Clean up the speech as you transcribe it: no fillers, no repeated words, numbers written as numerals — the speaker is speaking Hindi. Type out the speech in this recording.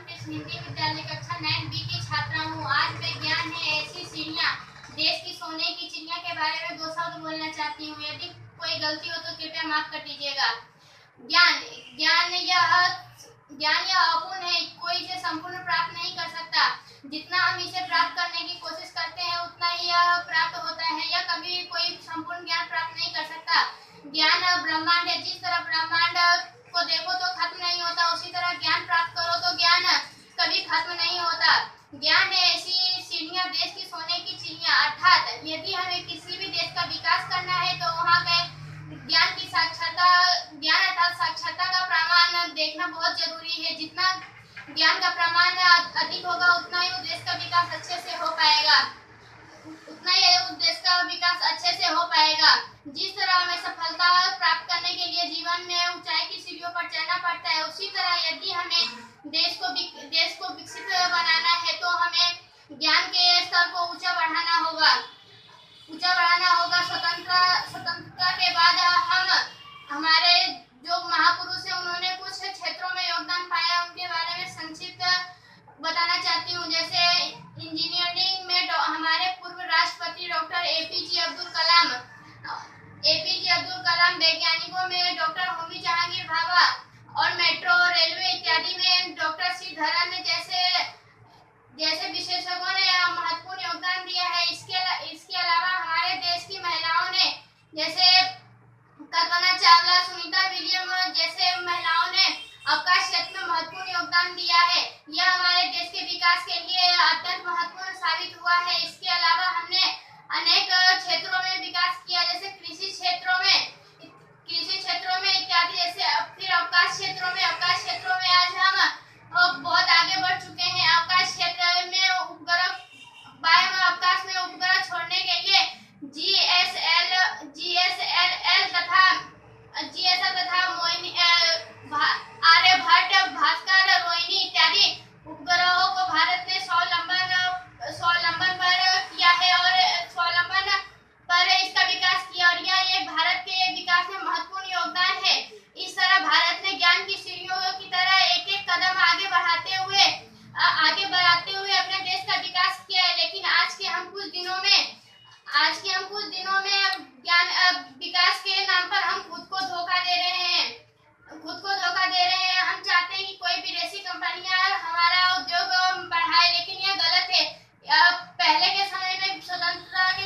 रामकृष्ण हिंदी विद्यालय कक्षा 9B की छात्रा हूँ। आज मैं ज्ञान है ऐसी सीढ़ियाँ देश की सोने की चिड़िया के बारे में 2 शब्द बोलना चाहती हूँ। यदि कोई गलती हो तो कृपया माफ कर दीजिएगा। ज्ञान ज्ञान यह अपूर्ण है, कोई इसे संपूर्ण प्राप्त नहीं कर सकता। जितना हम इसे प्राप्त करने की कोशिश करते हैं उतना ही यह प्राप्त होता है। यह कभी कोई संपूर्ण ज्ञान प्राप्त नहीं कर सकता। ज्ञान ब्रह्मांड है, जिस तरह ब्रह्मांड को देखो तो खत्म नहीं होता, उसी तरह ज्ञान प्राप्त करो तो ज्ञान कभी खत्म नहीं होता। ज्ञान है ऐसी सीढ़ियाँ देश की सोने की चिड़िया, अर्थात यदि हमें किसी भी देश का विकास करना है तो वहाँ गए ज्ञान अर्थात साक्षरता का प्रमाण देखना बहुत जरूरी है। जितना ज्ञान का प्रमाण अधिक होगा उतना ही उस देश का विकास अच्छे से हो पाएगा, जिस तरह हमें सफलता प्राप्त करने के लिए जीवन में ऊंचाई की सीढ़ियों पर चढ़ना पड़ता है, उसी तरह यदि हमें देश को विकसित बनाना है तो हमें ज्ञान के स्तर को ऊंचा बढ़ाना होगा। स्वतंत्रता के बाद हमारे जो महापुरुष हैं उन्होंने कुछ क्षेत्रों में योगदान पाया, उनके बारे में संक्षिप्त बताना चाहती हूँ। जैसे इंजीनियरिंग में हमारे पूर्व राष्ट्रपति डॉक्टर एपीजे अब्दुल कलाम, वैज्ञानिकों में डॉक्टर होमी जहांगीर भाभा और मेट्रो, रेलवे इत्यादि में डॉक्टर श्रीधरन जैसे विशेषज्ञों ने महत्वपूर्ण योगदान दिया है। इसके अलावा हमारे देश की महिलाओं ने, जैसे कल्पना चावला, सुनीता विलियम जैसे महिलाओं ने अवकाश क्षेत्र में महत्वपूर्ण योगदान दिया है।